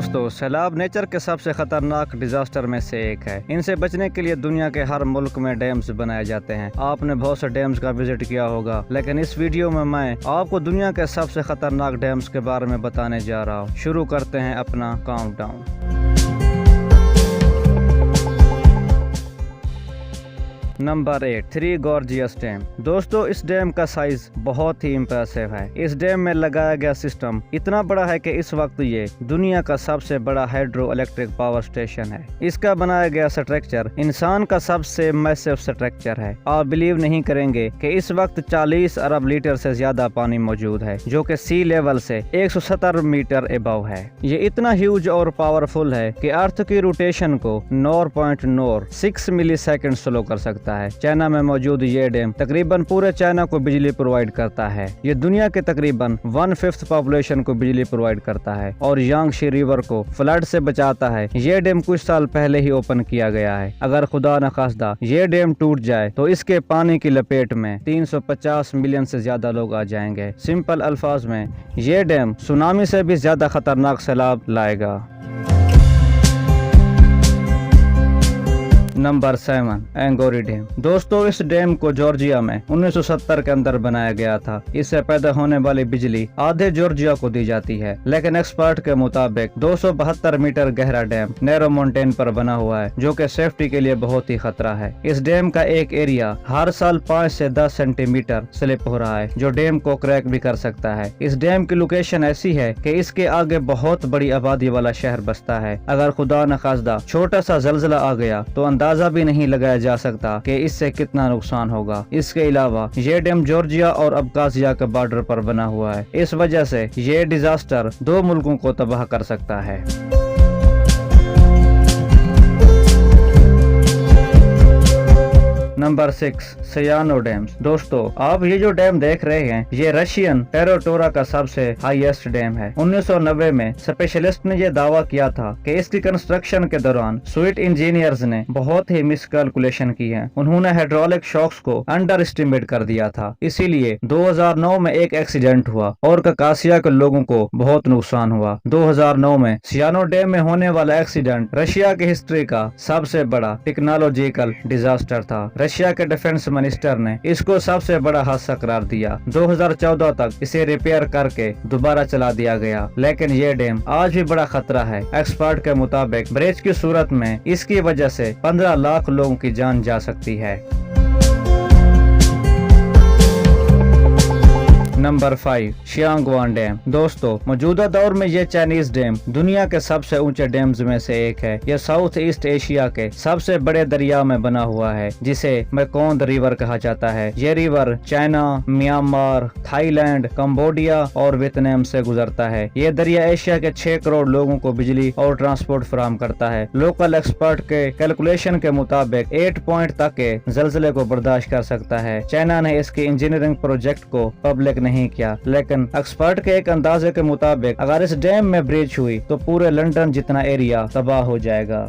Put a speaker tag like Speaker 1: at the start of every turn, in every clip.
Speaker 1: दोस्तों, सैलाब नेचर के सबसे खतरनाक डिजास्टर में से एक है। इनसे बचने के लिए दुनिया के हर मुल्क में डैम्स बनाए जाते हैं। आपने बहुत से डैम्स का विजिट किया होगा, लेकिन इस वीडियो में मैं आपको दुनिया के सबसे खतरनाक डैम्स के बारे में बताने जा रहा हूँ। शुरू करते हैं अपना countdown. Number 8, three gorgeous dam. दोस्तों, इस डैम का साइज बहुत ही इम्प्रेसिव है। इस डैम में लगाया गया सिस्टम इतना बड़ा है कि इस वक्त ये दुनिया का सबसे बड़ा हाइड्रो इलेक्ट्रिक पावर स्टेशन है। इसका बनाया गया स्ट्रक्चर इंसान का सबसे मैसिव स्ट्रक्चर है। आप बिलीव नहीं करेंगे कि इस वक्त 40 अरब लीटर से ज्यादा पानी मौजूद है, जो कि सी लेवल से 170 मीटर अबव है। ये इतना ह्यूज और पावरफुल है कि अर्थ की रोटेशन को 0.06 मिली सेकेंड स्लो कर सकता है। चाइना में मौजूद ये डैम तकरीबन पूरे चाइना को बिजली प्रोवाइड करता है। ये दुनिया के तकरीबन 1/5 पॉपुलेशन को बिजली प्रोवाइड करता है और यांगशी रिवर को फ्लड से बचाता है। ये डैम कुछ साल पहले ही ओपन किया गया है। अगर खुदा न खास्ता ये डैम टूट जाए तो इसके पानी की लपेट में 350 मिलियन से ज्यादा लोग आ जाएंगे। सिंपल अल्फाज में ये डैम सुनामी से भी ज्यादा खतरनाक सैलाब लाएगा। Number 7, Enguri dam. दोस्तों, इस डैम को जॉर्जिया में 1970 के अंदर बनाया गया था। इससे पैदा होने वाली बिजली आधे जॉर्जिया को दी जाती है, लेकिन एक्सपर्ट के मुताबिक 272 मीटर गहरा डैम नैरो माउंटेन पर बना हुआ है, जो कि सेफ्टी के लिए बहुत ही खतरा है। इस डैम का एक एरिया हर साल 5 से 10 सेंटीमीटर स्लिप हो रहा है, जो डैम को क्रैक भी कर सकता है। इस डैम की लोकेशन ऐसी है कि इसके आगे बहुत बड़ी आबादी वाला शहर बसता है। अगर खुदा न खास्ता छोटा सा जलजला आ गया तो अंदाजा भी नहीं लगाया जा सकता कि इससे कितना नुकसान होगा। इसके अलावा ये डैम जॉर्जिया और अब्खाज़िया के बॉर्डर पर बना हुआ है। इस वजह से ये डिजास्टर 2 मुल्कों को तबाह कर सकता है। Number 6, Sayano dams. दोस्तों, आप ये जो डैम देख रहे हैं, ये रशियन टेरोटोरा का सबसे हाईएस्ट डैम है। 1990 में स्पेशलिस्ट ने ये दावा किया था कि इसकी कंस्ट्रक्शन के दौरान स्वीट इंजीनियर्स ने बहुत ही मिसकैलकुलेशन की है। उन्होंने हाइड्रोलिक शॉक्स को अंडर एस्टिमेट कर दिया था। इसीलिए 2009 में एक एक्सीडेंट हुआ और ककासिया के लोगों को बहुत नुकसान हुआ। 2009 में सियानो डैम में होने वाला एक्सीडेंट रशिया की हिस्ट्री का सबसे बड़ा टेक्नोलॉजिकल डिजास्टर था। रशिया के डिफेंस मिनिस्टर ने इसको सबसे बड़ा हादसा करार दिया। 2014 तक इसे रिपेयर करके दोबारा चला दिया गया, लेकिन ये डैम आज भी बड़ा खतरा है। एक्सपर्ट के मुताबिक ब्रेच की सूरत में इसकी वजह से 15 लाख लोगों की जान जा सकती है। नंबर 5, शियांगवान डैम। दोस्तों, मौजूदा दौर में ये चाइनीज डैम दुनिया के सबसे ऊंचे डैम्स में से एक है। यह साउथ ईस्ट एशिया के सबसे बड़े दरिया में बना हुआ है, जिसे मेकोंग रिवर कहा जाता है। ये river China, Myanmar, Thailand, Cambodia और वियतनाम से गुजरता है। ये दरिया एशिया के 6 करोड़ लोगों को बिजली और ट्रांसपोर्ट फराहम करता है। लोकल एक्सपर्ट के कैलकुलेशन के मुताबिक 8 पॉइंट तक के जलजले को बर्दाश्त कर सकता है। चाइना ने इसके इंजीनियरिंग प्रोजेक्ट को पब्लिक नहीं किया, लेकिन एक्सपर्ट के एक अंदाजे के मुताबिक अगर इस डैम में ब्रीच हुई तो पूरे लंदन जितना एरिया तबाह हो जाएगा।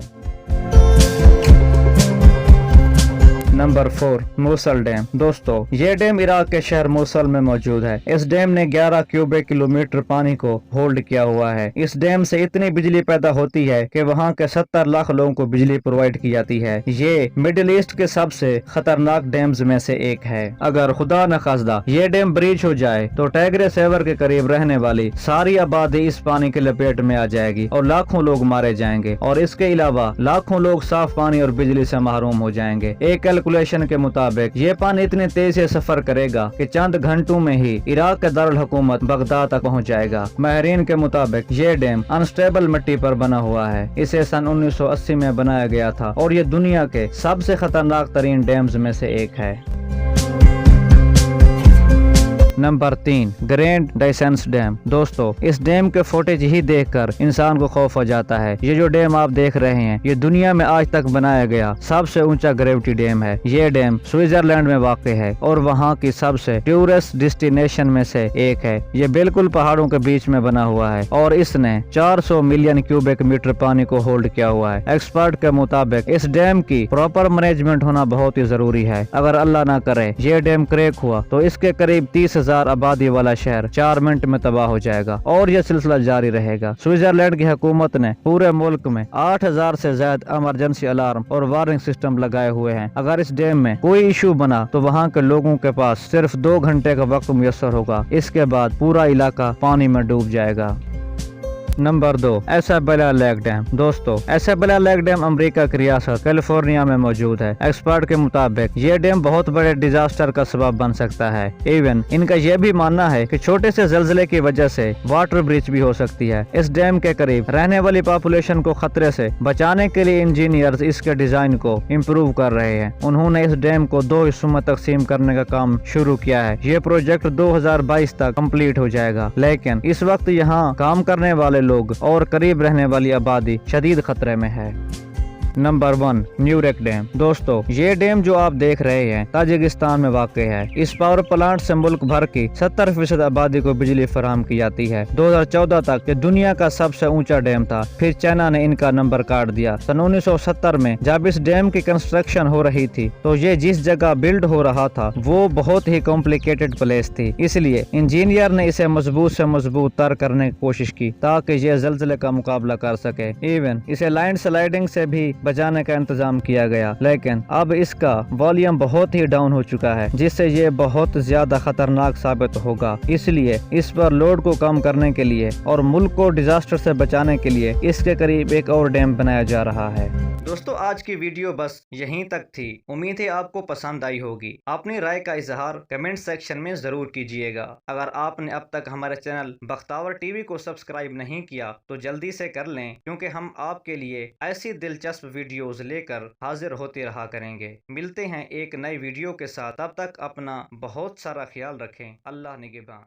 Speaker 1: नंबर 4, मूसल डैम। दोस्तों, ये डैम इराक के शहर मूसल में मौजूद है। इस डैम ने 11 क्यूबिक किलोमीटर पानी को होल्ड किया हुआ है। इस डैम से इतनी बिजली पैदा होती है कि वहाँ के 70 लाख लोगों को बिजली प्रोवाइड की जाती है। ये मिडिल ईस्ट के सबसे खतरनाक डैम्स में से एक है। अगर खुदा न खास्ता ये डैम ब्रीच हो जाए तो टैगरे सेवर के करीब रहने वाली सारी आबादी इस पानी की लपेट में आ जाएगी और लाखों लोग मारे जाएंगे, और इसके अलावा लाखों लोग साफ पानी और बिजली से महरूम हो जाएंगे। एक कैलकुलेशन के मुताबिक ये पानी इतनी तेजी से सफर करेगा कि चंद घंटों में ही इराक के दारुल हुकूमत बगदाद तक पहुंच जाएगा। माहिरीन के मुताबिक ये डैम अनस्टेबल मिट्टी पर बना हुआ है। इसे सन 1980 में बनाया गया था और ये दुनिया के सबसे खतरनाक तरीन डैम्स में से एक है। Number 3, Grande Dixence dam. दोस्तों, इस डैम के फुटेज ही देखकर इंसान को खौफ हो जाता है। ये जो डैम आप देख रहे हैं, ये दुनिया में आज तक बनाया गया सबसे ऊंचा ग्रेविटी डैम है। ये डैम स्विट्जरलैंड में वाक़ है और वहाँ की सबसे टूरिस्ट डेस्टिनेशन में से एक है। ये बिल्कुल पहाड़ों के बीच में बना हुआ है और इसने 400 मिलियन क्यूबिक मीटर पानी को होल्ड किया हुआ है। एक्सपर्ट के मुताबिक इस डैम की प्रॉपर मैनेजमेंट होना बहुत ही जरूरी है। अगर अल्लाह ना करे ये डैम क्रैक हुआ तो इसके करीब 30 20,000 आबादी वाला शहर 4 मिनट में तबाह हो जाएगा और यह सिलसिला जारी रहेगा। स्विट्जरलैंड की हुकूमत ने पूरे मुल्क में 8,000 से ज्यादा इमरजेंसी अलार्म और वार्निंग सिस्टम लगाए हुए हैं। अगर इस डैम में कोई इशू बना तो वहाँ के लोगों के पास सिर्फ 2 घंटे का वक्त मुयस्सर होगा। इसके बाद पूरा इलाका पानी में डूब जाएगा। Number 2, Isabella lake dam. दोस्तों, इसाबेला लेक डैम अमेरिका की रियासत कैलिफोर्निया में मौजूद है। एक्सपर्ट के मुताबिक ये डैम बहुत बड़े डिजास्टर का सबब बन सकता है। इवन इनका यह भी मानना है कि छोटे से जल्जले की वजह से वाटर ब्रीच भी हो सकती है। इस डैम के करीब रहने वाली पॉपुलेशन को खतरे से बचाने के लिए इंजीनियर्स इसके डिजाइन को इम्प्रूव कर रहे हैं। उन्होंने इस डैम को 2 हिस्सों में तकसीम करने का काम शुरू किया है। ये प्रोजेक्ट 2022 तक कंप्लीट हो जाएगा, लेकिन इस वक्त यहाँ काम करने वाले लोग और करीब रहने वाली आबादी शदीद खतरे में है। Number 1, Nurek dam. दोस्तों, ये डैम जो आप देख रहे हैं ताजिकिस्तान में वाक़ है। इस पावर प्लांट से मुल्क भर की 70% आबादी को बिजली फराहम की जाती है। 2014 तक ये दुनिया का सबसे ऊंचा डैम था, फिर चाइना ने इनका नंबर काट दिया। सन 1970 में जब इस डैम की कंस्ट्रक्शन हो रही थी तो ये जिस जगह बिल्ड हो रहा था वो बहुत ही कॉम्प्लिकेटेड प्लेस थी, इसलिए इंजीनियर ने इसे मजबूत से मजबूत तर करने की कोशिश की ताकि ये जल्जले का मुकाबला कर सके। इवन इसे लैंड स्लाइडिंग से भी बचाने का इंतजाम किया गया, लेकिन अब इसका वॉल्यूम बहुत ही डाउन हो चुका है, जिससे ये बहुत ज्यादा खतरनाक साबित होगा। इसलिए इस पर लोड को कम करने के लिए और मुल्क को डिजास्टर से बचाने के लिए इसके करीब एक और डैम बनाया जा रहा है। दोस्तों, आज की वीडियो बस यहीं तक थी। उम्मीद है आपको पसंद आई होगी। अपनी राय का इजहार कमेंट सेक्शन में जरूर कीजिएगा। अगर आपने अब तक हमारे चैनल बख्तावर टीवी को सब्सक्राइब नहीं किया तो जल्दी से कर लें, क्योंकि हम आपके लिए ऐसी दिलचस्प वीडियोस लेकर हाजिर होते रहा करेंगे। मिलते हैं एक नई वीडियो के साथ, तब तक अपना बहुत सारा ख्याल रखें। अल्लाह निगहबान।